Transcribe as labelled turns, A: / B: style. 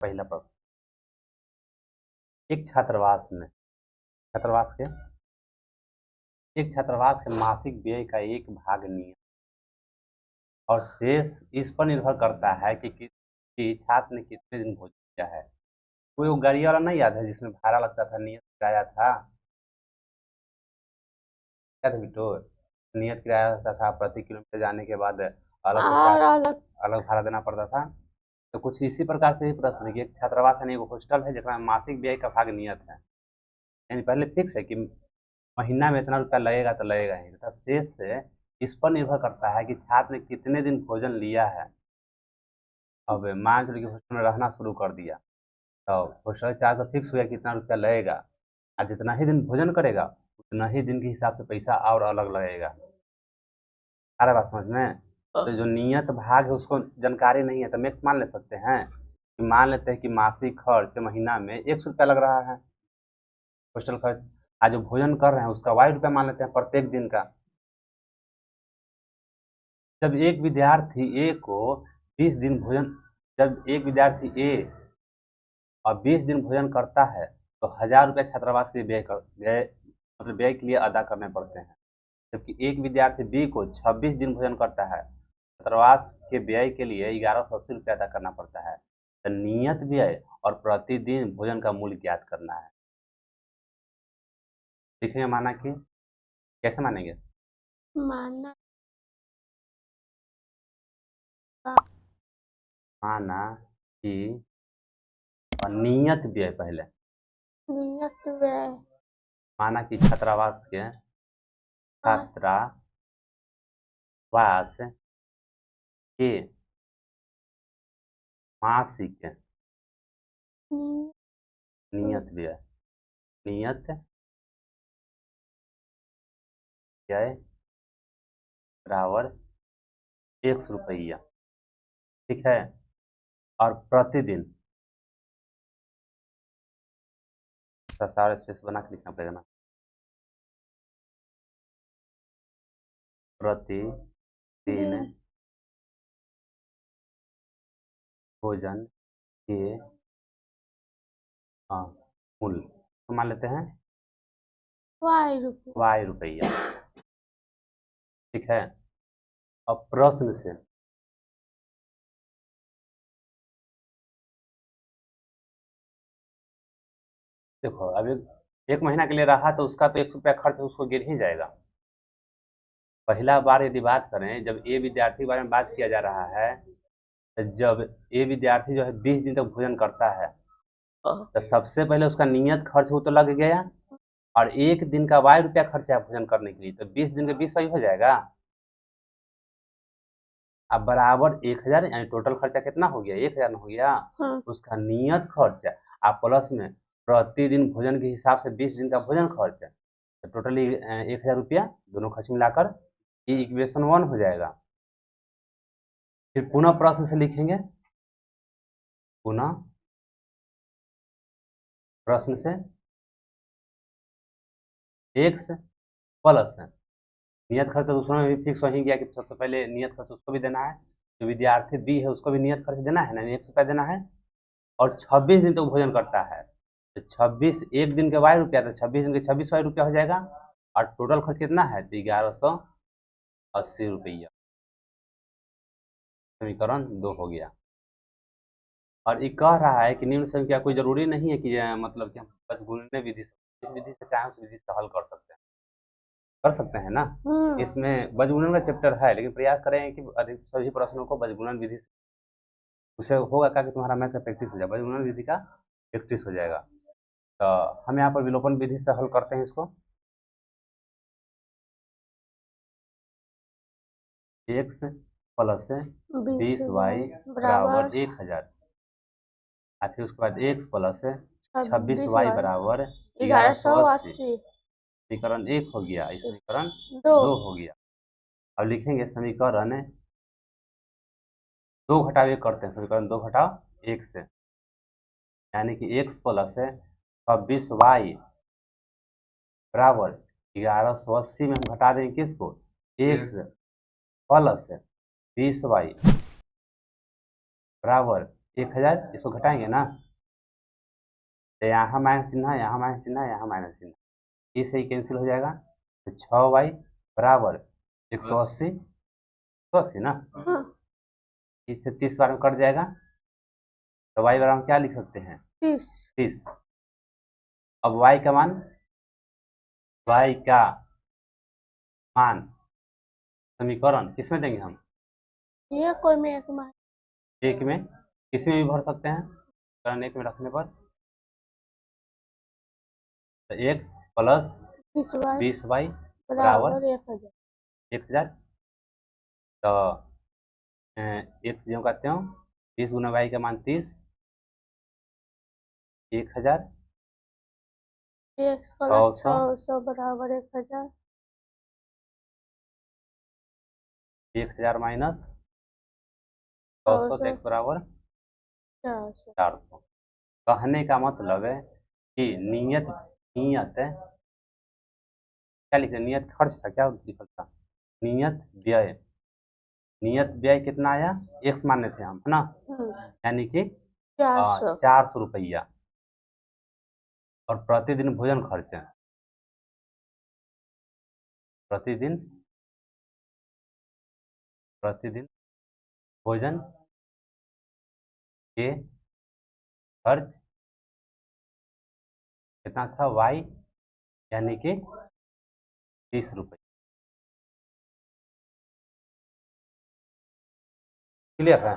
A: पहला प्रश्न, एक छात्रावास के मासिक व्यय का एक भाग नियत और शेष इस पर निर्भर करता है कि छात्र ने कितने दिन भोजन किया है। कोई वो गाड़ी वाला नहीं याद है जिसमें भाड़ा लगता था, नियत किराया था, क्या था बिट्टू? नियत किराया लगता था, प्रति किलोमीटर जाने के बाद अलग से
B: और अलग
A: अलग भाड़ा देना पड़ता था। तो कुछ इसी प्रकार से ही प्रश्न है कि एक छात्रावास यानी एगो हॉस्टल है जहाँ मासिक व्यय का भाग नियत है, यानी पहले फिक्स है कि महीना में इतना रुपया लगेगा तो लगेगा ही, तथा शेष से इस पर निर्भर करता है कि छात्र ने कितने दिन भोजन लिया है। अब मान चलो कि हॉस्टल में रहना शुरू कर दिया, तो हॉस्टल चार्ज तो फिक्स हो गया कितना रुपया लगेगा, और जितना ही दिन भोजन करेगा उतना ही दिन के हिसाब से पैसा और अलग लगेगा। आ रहा बात समझ में? तो जो नियत भाग है उसको जानकारी नहीं है तो मैक्स मान ले सकते हैं कि मान लेते हैं कि मासिक खर्च महीना में 100 रुपया लग रहा है हॉस्टल खर्च, आज जो भोजन कर रहे हैं उसका 2 रुपया मान लेते हैं प्रत्येक दिन का। जब एक विद्यार्थी ए को 20 दिन भोजन जब एक विद्यार्थी ए और 20 दिन भोजन करता है तो 1000 रुपया छात्रावास के व्यय के लिए अदा करने पड़ते हैं। जबकि एक विद्यार्थी बी को 26 दिन भोजन करता है, छात्रावास के व्यय के लिए 1180 रुपया अदा करना पड़ता है। तो नियत व्यय और प्रतिदिन भोजन का मूल्य ज्ञात करना है। लिखेंगे माना कि, कैसे मानेंगे?
B: माना
A: माना कि नियत व्यय पहले,
B: नियत व्यय
A: माना कि छात्रावास के मासिक नियत व्यय बराबर 100 रुपया, ठीक है। और प्रतिदिन सारा स्पेस बना के लिखना पड़ेगा ना, प्रतिदिन भोजन के मूल्य तो मान लेते हैं वाई रुपया, ठीक है। अब प्रश्न से देखो, अब एक महीना के लिए रहा तो उसका तो 100 रुपया खर्च उसको गिर ही जाएगा। पहला बार यदि बात करें, जब ए विद्यार्थी के बारे में बात किया जा रहा है, तो जब ए विद्यार्थी जो है 20 दिन तक भोजन करता है तो सबसे पहले उसका नियत खर्च वो तो लग गया, और एक दिन का ₹y खर्चा है भोजन करने के लिए, तो 20 दिन का 20 वाई हो जाएगा। अब बराबर 1000, यानी टोटल खर्चा कितना हो गया? 1000 हो गया। उसका नियत खर्च आप प्लस में प्रतिदिन भोजन के हिसाब से 20 दिन का भोजन खर्च है, तो टोटली 1000 रुपया दोनों खर्च मिलाकर ये इक्वेशन 1 हो जाएगा। फिर पुनः प्रश्न से लिखेंगे, पुनः प्रश्न से x प्लस नियत खर्च तो दूसरों में भी फिक्स हो ही गया कि सबसे पहले नियत खर्च उसको भी देना है, जो विद्यार्थी बी है उसको भी नियत खर्च देना है ना, 100 रुपया देना है, और 26 दिन तक तो भोजन करता है तो 26 एक दिन के ₹y, तो 26 दिन के 26 ₹y हो जाएगा, और टोटल खर्च कितना है? तो 1180 रुपया। समीकरण 2 हो गया। और ये कह रहा है कि निम्न संख्या कोई जरूरी नहीं है कि मतलब कि हम बजगुणने विधि से, इस विधि से चाहे उस विधि से हल कर सकते हैं ना। इसमें बजगुणन का चैप्टर है, लेकिन प्रयास करें कि अधिक सभी प्रश्नों को बजगुणन विधि से, उसे होगा क्या कि तुम्हारा मैथ का प्रैक्टिस हो जाएगा, बजगुणन विधि का प्रैक्टिस हो जाएगा। तो हम यहाँ पर विलोपन विधि से हल करते हैं इसको। x प्लस 20y बराबर 1000, और फिर उसके बाद x प्लस 26y बराबर 1180। समीकरण 1 हो गया, समीकरण 2 हो गया। अब लिखेंगे समीकरण 2 घटाव 1 करते हैं, समीकरण 2 घटाव 1 से, यानी कि x प्लस 26y बराबर 1180 में हम घटा देंगे किसको? x प्लस 20y बराबर 1000, इसको घटाएंगे ना, तो यहाँ माइनस चिन्ह, यहाँ माइनस चिन्ह, यहाँ माइनस चिन्ह, इससे ही कैंसिल हो जाएगा। तो 6y बराबर 180, 180 ना,
B: हाँ,
A: इससे 30 बार में कट जाएगा, तो y बराबर क्या लिख सकते हैं, 30। अब y का मान, y का मान समीकरण किसमें देंगे हम,
B: ये कोई में एक मान
A: एक में, किसी में भी भर सकते हैं, समीकरण एक में रखने पर, तो x प्लस 20y बराबर
B: 1000।
A: 1000। तो x जो कहते हो 30 गुना y का मान 30, 1000,
B: x प्लस
A: 600,
B: 600 बराबर 1000।
A: 1000 माइनस 600, तो x बराबर
B: 400।
A: 400। कहने का मतलब है कि नियत नियत क्या लिखे, नियत खर्च था, क्या लिखा था, नियत व्यय, नियत व्यय कितना आया, x माने थे हम, है ना, यानी कि
B: 400।
A: 400 रुपया, और प्रतिदिन भोजन खर्च है, प्रतिदिन भोजन के खर्च कितना था, y, यानी कि 30 रुपये। क्लियर है।